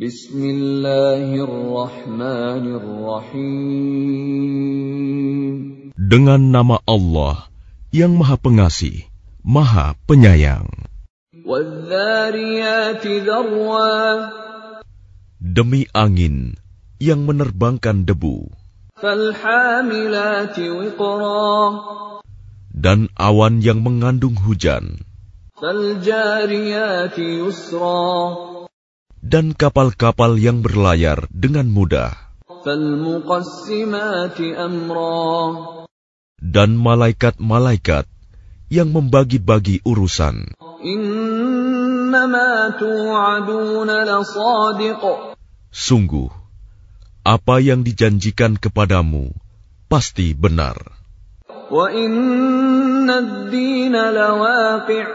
Bismillahirrahmanirrahim. Dengan nama Allah yang Maha Pengasih, Maha Penyayang. Wadh-dhariyati dharwa. Demi angin yang menerbangkan debu. Falhamilati wiqra. Dan awan yang mengandung hujan. Faljariyati yusra. Dan kapal-kapal yang berlayar dengan mudah. Falmuqassimati amra. Dan malaikat-malaikat yang membagi-bagi urusan. Innama tu'aduna lasadiq. Sungguh, apa yang dijanjikan kepadamu pasti benar. Wa inna ad-dina lawaqi'.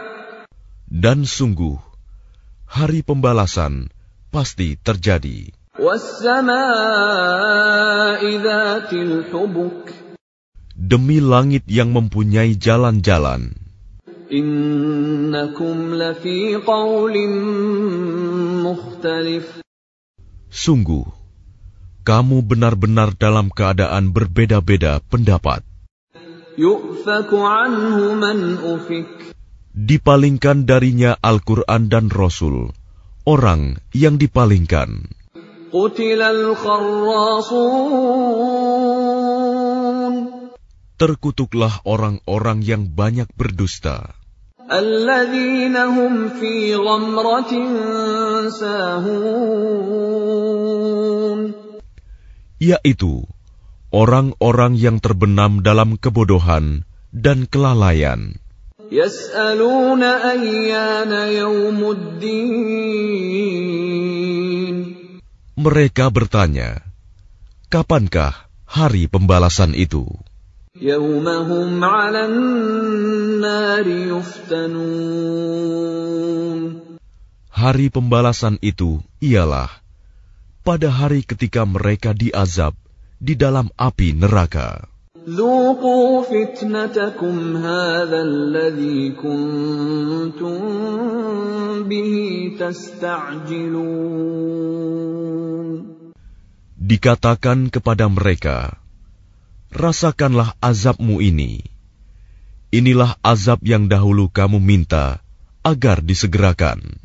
Dan sungguh, hari pembalasan pasti terjadi. Was-samaa'i dhatil hubuk. Demi langit yang mempunyai jalan-jalan. Innakum lafi qawlin mukhtalif. Sungguh, kamu benar-benar dalam keadaan berbeda-beda pendapat. Yu'faku anhu man ufik. Dipalingkan darinya Al-Quran dan Rasul, orang yang dipalingkan. Qutilal kharrasun. Terkutuklah orang-orang yang banyak berdusta. Alladzina hum fi ghamratin sahun. Yaitu orang-orang yang terbenam dalam kebodohan dan kelalaian. Yas'aluna ayyana yawmuddin. Mereka bertanya, kapankah hari pembalasan itu? Yawmahum 'alan nari yuftanun. Hari pembalasan itu ialah pada hari ketika mereka diazab di dalam api neraka. Dhuqu fitnatakum hadha alladhi kuntum bihi tasta'jilun. Dikatakan kepada mereka, rasakanlah azabmu ini. Inilah azab yang dahulu kamu minta agar disegerakan.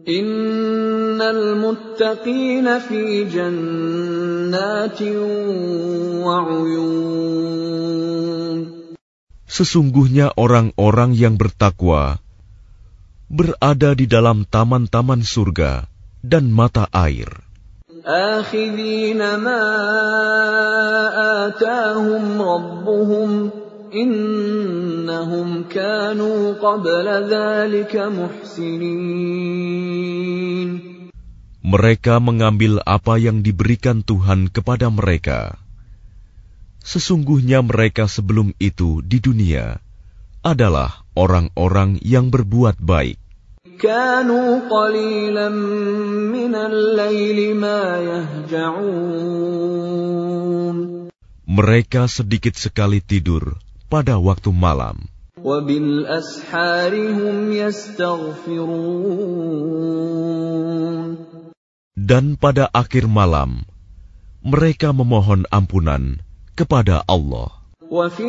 Innal muttaqina fi jannatin wa 'uyun. Sesungguhnya orang-orang yang bertakwa berada di dalam taman-taman surga dan mata air. Akhidhina ma atahum rabbuhum innahum kanu qabla dhalika muhsinin. Mereka mengambil apa yang diberikan Tuhan kepada mereka. Sesungguhnya mereka sebelum itu di dunia adalah orang-orang yang berbuat baik. Kanu qalilan minal laili ma yahja'un. Mereka sedikit sekali tidur pada waktu malam. Wa bil ashari hum yastaghfirun. Dan pada akhir malam mereka memohon ampunan kepada Allah. Wa fi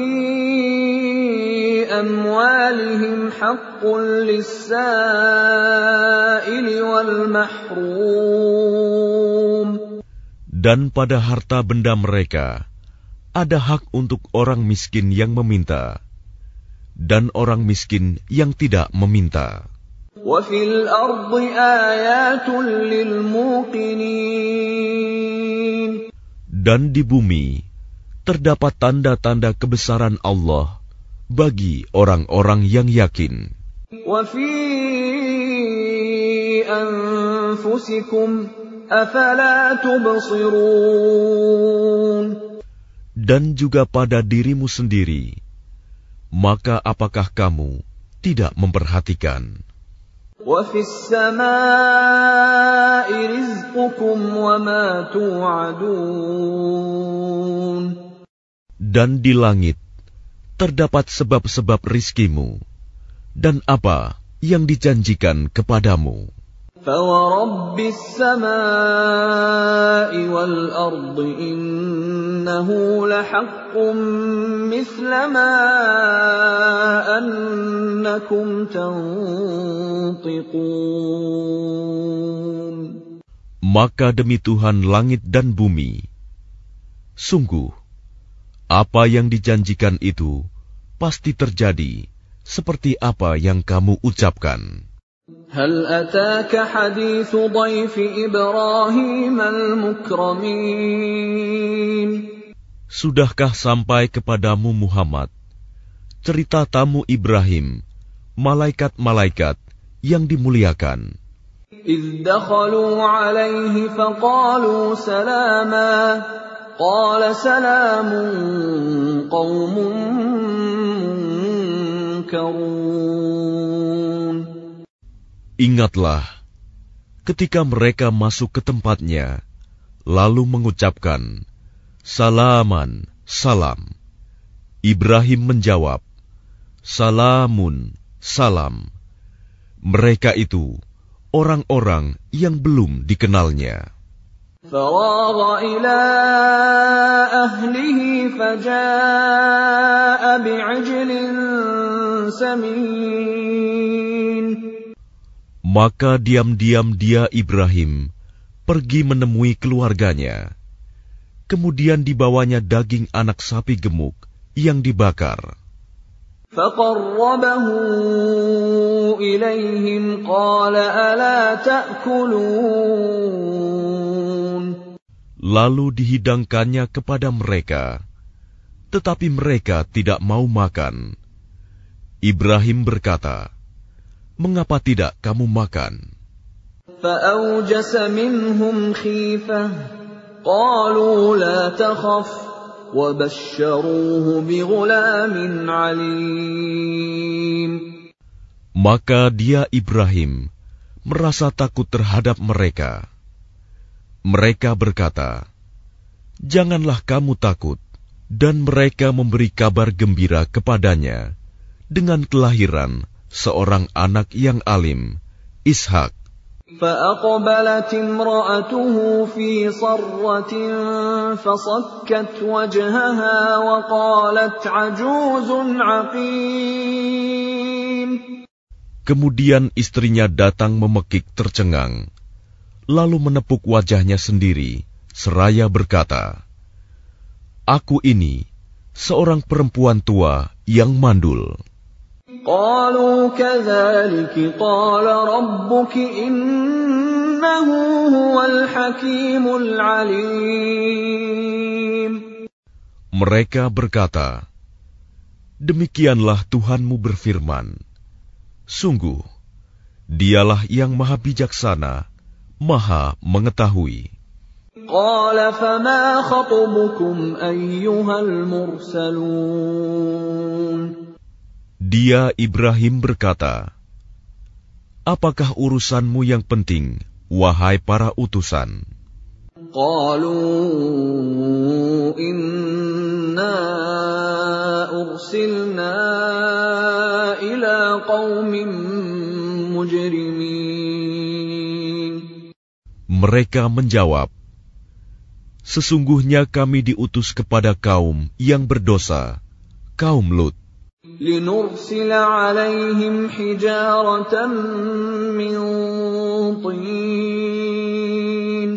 amwalihim haqqun lis-sa'ili wal mahrum. Dan pada harta benda mereka ada hak untuk orang miskin yang meminta dan orang miskin yang tidak meminta. Wa fil ardi ayatun lil muqinin. Dan di bumi terdapat tanda-tanda kebesaran Allah bagi orang-orang yang yakin. Wa fi anfusikum afala tubsirun. Dan juga pada dirimu sendiri, maka apakah kamu tidak memperhatikan? Wa fis samaa'i rizqukum wa ma tu'adun. Dan di langit terdapat sebab-sebab rizkimu dan apa yang dijanjikan kepadamu. فَوَرَبِّ السَّمَاءِ وَالْأَرْضِ إِنَّهُ لَحَقٌّ مِثْلَ مَا أَنَّكُمْ تَنطِقُونَ. Maka demi Tuhan langit dan bumi, sungguh, apa yang dijanjikan itu pasti terjadi seperti apa yang kamu ucapkan. هل أتاك حديث ضيف إبراهيم المكرمين. Sudahkah sampai kepadamu Muhammad cerita tamu Ibrahim, malaikat-malaikat yang dimuliakan? إذ دخلوا عليه فقالوا سلاما قال سلام قوم منكرون. Ingatlah, ketika mereka masuk ke tempatnya, lalu mengucapkan, Salaman, salam. Ibrahim menjawab, Salamun, salam. Mereka itu orang-orang yang belum dikenalnya. فراغ إلى أهله فجاء بعجل سمين. Maka diam-diam dia Ibrahim pergi menemui keluarganya. Kemudian dibawanya daging anak sapi gemuk yang dibakar. فَقَرَّبَهُ إِلَيْهِمْ قَالَ أَلَا تَأْكُلُونَ. Lalu dihidangkannya kepada mereka, tetapi mereka tidak mau makan. Ibrahim berkata, Mengapa tidak kamu makan? فَأَوْجَسَ مِنْهُمْ خِيفَةً قَالُوا لَا تَخَفْ وَبَشَّرُوهُ بِغُلَامٍ عَلِيمٍ. Maka dia Ibrahim merasa takut terhadap mereka. Mereka berkata, Janganlah kamu takut, dan mereka memberi kabar gembira kepadanya dengan kelahiran seorang anak yang alim, Ishak. فَأَقْبَلَتِ امْرَأَتُهُ فِي صَرَّةٍ فَصَكَّتْ وَجْهَهَا وَقَالَتْ عَجُوزٌ عَقِيمٌ. Kemudian istrinya datang memekik tercengang, lalu menepuk wajahnya sendiri, seraya berkata, Aku ini seorang perempuan tua yang mandul. قالوا كذلك قال ربك إنه هو الحكيم العليم. Mereka berkata, Demikianlah Tuhanmu berfirman, Sungguh, Dialah yang maha bijaksana, maha mengetahui. قال فما خطبكم أيها المرسلون. Dia Ibrahim berkata, Apakah urusanmu yang penting, wahai para utusan? قالوا إنا أرسلنا إلى قوم مجرمين. Mereka menjawab, Sesungguhnya kami diutus kepada kaum yang berdosa, kaum Lut. لنرسل عليهم حجارة من طين.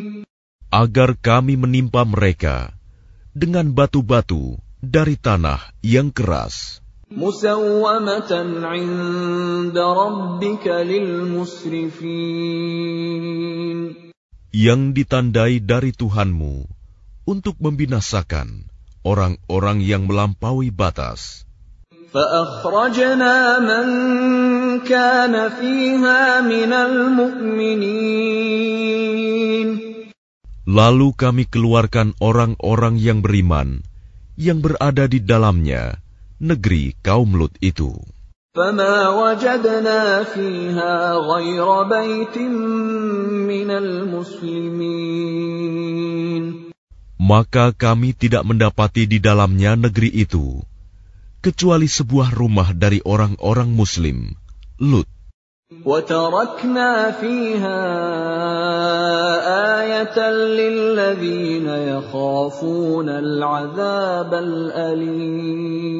Agar kami menimpa mereka dengan batu-batu dari tanah yang keras. مسومة عند ربك للمسرفين. Yang ditandai dari Tuhanmu untuk membinasakan orang-orang yang melampaui batas. فأخرجنا من كان فيها من المؤمنين. Lalu kami keluarkan orang-orang yang beriman yang berada di dalamnya, negeri kaum Lut itu. فما وجدنا فيها غير بيت من المسلمين. Maka kami tidak mendapati di dalamnya negeri itu kecuali sebuah rumah dari orang-orang Muslim, Lut. وَتَرَكْنَا فِيهَا آيَةً لِّلَّذِينَ يَخَافُونَ الْعَذَابَ الْأَلِيمَ.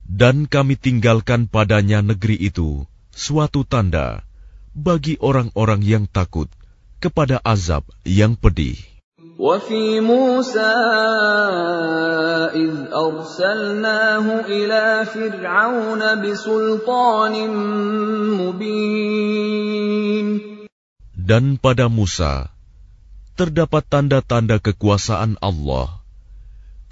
Dan kami tinggalkan padanya negeri itu suatu tanda bagi orang-orang yang takut kepada azab yang pedih. وَفِي مُوسَىٰ إِذْ أَرْسَلْنَاهُ إِلَىٰ فِرْعَوْنَ بِسُلْطَانٍ مُّبِينٍ. Dan pada Musa terdapat tanda-tanda kekuasaan Allah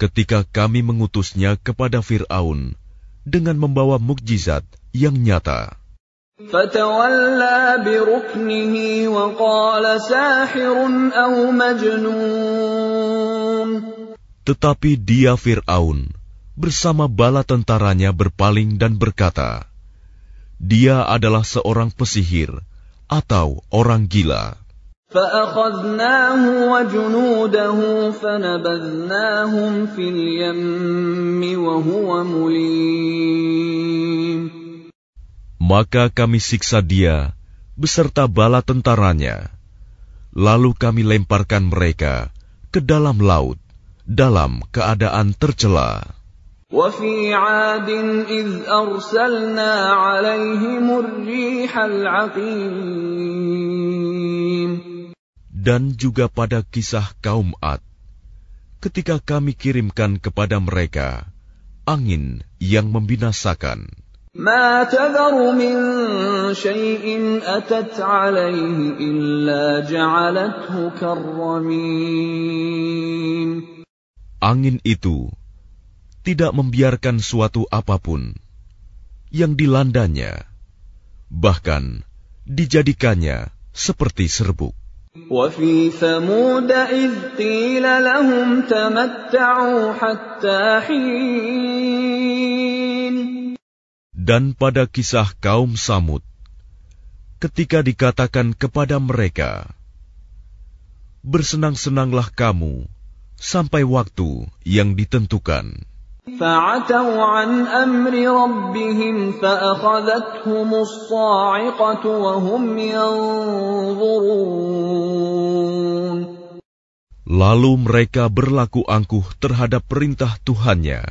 ketika kami mengutusnya kepada Fir'aun dengan membawa mukjizat yang nyata. فَتَوَلَّىٰ بِرُكْنِهِ وَقَالَ سَاحِرٌ أَوْ مَجْنُونٌ. Tetapi dia Fir'aun bersama bala tentaranya berpaling dan berkata, dia adalah seorang pesihir atau orang gila. فَأَخَذْنَاهُ وَجُنُودَهُ فَنَبَذْنَاهُمْ فِي الْيَمِّ وَهُوَ مُلِيمٌ. Maka kami siksa dia beserta bala tentaranya, lalu kami lemparkan mereka ke dalam laut dalam keadaan tercela. وَفِي عَادٍ إِذْ أَرْسَلْنَا عَلَيْهِمُ الرِّيحَ الْعَقِيمَ. Dan juga pada kisah kaum Ad, ketika kami kirimkan kepada mereka angin yang membinasakan. مَا تَذَرُ مِن شَيْءٍ أَتَتْ عَلَيْهِ إِلَّا جَعَلَتْهُ كَالرَّمِيمِ. Angin itu tidak membiarkan suatu apapun yang dilandanya, bahkan dijadikannya seperti serbuk. وَفِي ثَمُودَ إِذْ قِيلَ لَهُمْ تَمَتَّعُوا حَتَّىٰ حِينٍ. Dan pada kisah kaum Samud, ketika dikatakan kepada mereka, bersenang-senanglah kamu sampai waktu yang ditentukan. فَعَتَوْا عَنْ أَمْرِ رَبِّهِمْ فَأَخَذَتْهُمُ الصَّاعِقَةُ وَهُمْ يَنظُرُونَ. Lalu mereka berlaku angkuh terhadap perintah Tuhannya.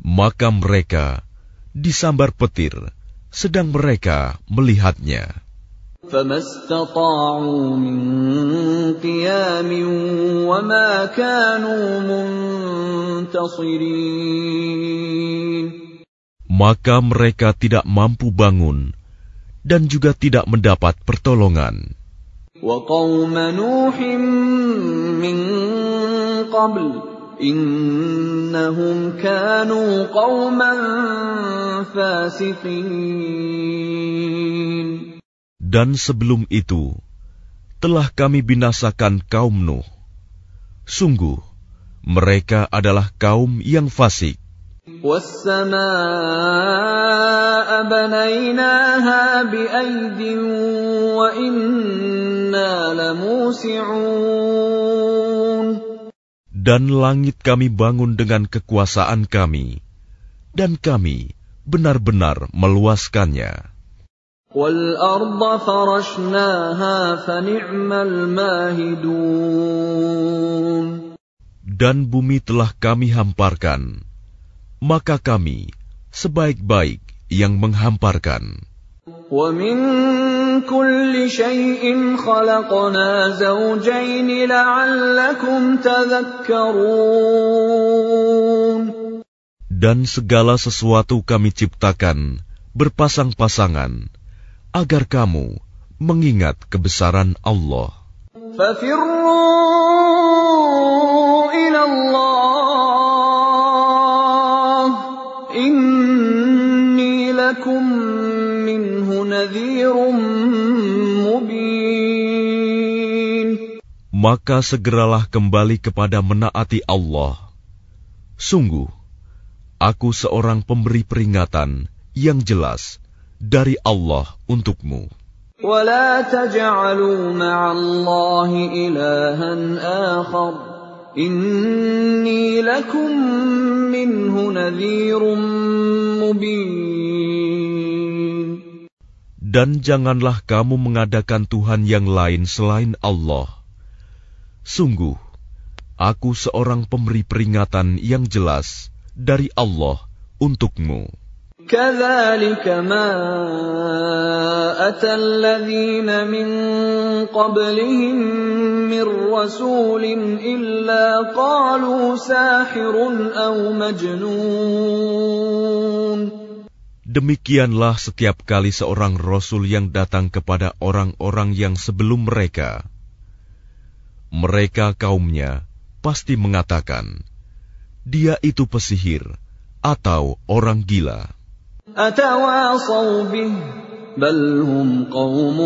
Maka mereka disambar petir sedang mereka melihatnya. فَمَا اسْتَطَاعُوا مِنْ قِيَامٍ وَمَا كَانُوا مُنْتَصِرِينَ. Maka mereka tidak mampu bangun dan juga tidak mendapat pertolongan. وَقَوْمَ نُوحٍ مِّن قَبْلُ إِنَّهُمْ كَانُوا قَوْمًا فَاسِقِينَ. Dan sebelum itu, telah kami binasakan kaum Nuh. Sungguh, mereka adalah kaum yang fasik. وَالسَّمَاءَ بَنَيْنَاهَا بِأَيْدٍ وَإِنَّا لَمُوسِعُونَ. Dan langit kami bangun dengan kekuasaan kami, dan kami benar-benar meluaskannya. وَالْأَرْضَ فَرَشْنَاهَا فَنِعْمَ الْمَاهِدُونَ. Dan bumi telah kami hamparkan, maka kami sebaik-baik yang menghamparkan. وَمِن كُلِّ شَيْءٍ خَلَقْنَا زَوْجَيْنِ لَعَلَّكُمْ تَذَكَّرُونَ. Dan segala sesuatu kami ciptakan berpasang-pasangan, agar kamu mengingat kebesaran Allah. فَفِرُّوا إِلَى اللَّهِ إِنِّي لَكُمْ مِنْهُ نَذِيرٌ مُبِينٌ. Maka segeralah kembali kepada menaati Allah. Sungguh, aku seorang pemberi peringatan yang jelas dari Allah untukmu. وَلَا تَجْعَلُوا مَعَ اللَّهِ إِلَٰهًا آخَرَ إِنِّي لَكُمْ مِنْهُ نَذِيرٌ مُبِينٌ. Dan janganlah kamu mengadakan Tuhan yang lain selain Allah. Sungguh, aku seorang pemberi peringatan yang jelas dari Allah untukmu. كَذَلِكَ مَا أَتَى الَّذِينَ مِن قَبْلِهِم مِّن رَّسُولٍ إِلَّا قَالُوا سَاحِرٌ أَوْ مَجْنُونٌ. Demikianlah setiap kali seorang rasul yang datang kepada orang-orang yang sebelum mereka. Mereka kaumnya pasti mengatakan, dia itu pesihir atau orang gila. أَتَوَاصَوْا بِهِ بَلْ هُمْ قَوْمٌ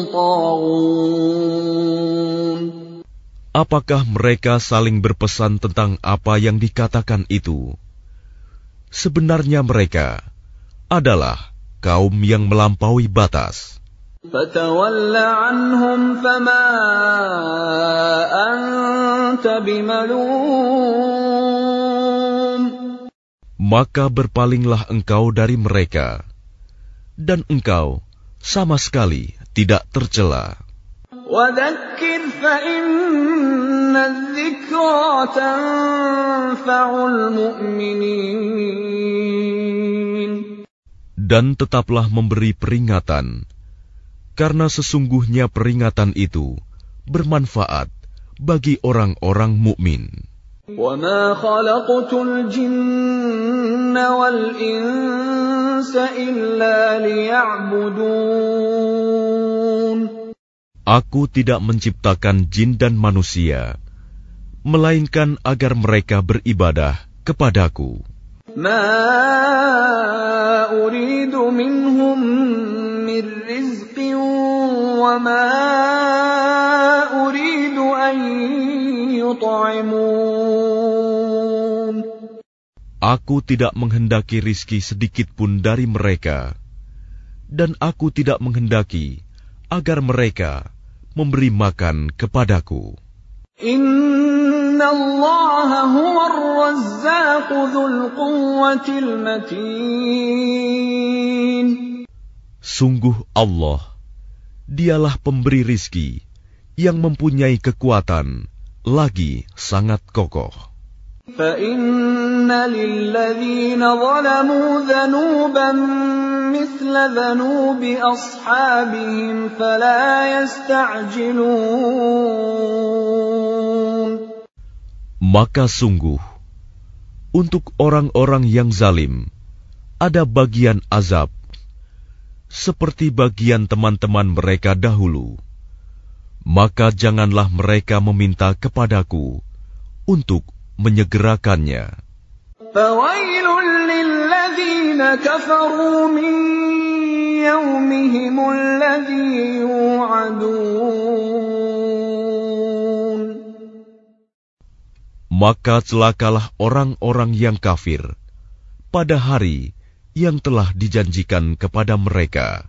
طَاغُونَ. Apakah mereka saling berpesan tentang apa yang dikatakan itu? Sebenarnya mereka adalah kaum yang melampaui batas. فَتَوَلَّ عَنْهُمْ فَمَا أَنْتَ بِمَلُومٍ. Maka berpalinglah engkau dari mereka, dan engkau sama sekali tidak tercela. وَذَكِّرْ فَإِنَّ الذِّكْرَى تَنفَعُ الْمُؤْمِنِينَ. Dan tetaplah memberi peringatan, karena sesungguhnya peringatan itu bermanfaat bagi orang-orang mukmin. وَمَا خَلَقْتُ الْجِنَّ وَالْإِنسَ إِلَّا لِيَعْبُدُونَ. Aku tidak menciptakan jin dan manusia, melainkan agar mereka beribadah kepadaku. مَا أُرِيدُ مِنْهُمْ مِنْ رِزْقٍ وَمَا أُرِيدُ أَنْ يُطْعِمُونَ. Aku tidak menghendaki rizki sedikit pun dari mereka, dan aku tidak menghendaki agar mereka memberi makan kepadaku. Inna Allah huwa ar-razzaq dzul quwwatil matin. Sungguh Allah, dialah pemberi rizki yang mempunyai kekuatan lagi sangat kokoh. Fa inna lilladzina zalamu dzanuban mithla dzanubi ashabihim fala yasta'jilun. Maka sungguh, untuk orang-orang yang zalim, ada bagian azab, seperti bagian teman-teman mereka dahulu. Maka janganlah mereka meminta kepadaku untuk menyegerakannya. Fawailul lilladzina kafaru min yawmihim alladzi yu'adun. Maka celakalah orang-orang yang kafir pada hari yang telah dijanjikan kepada mereka,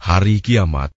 hari kiamat.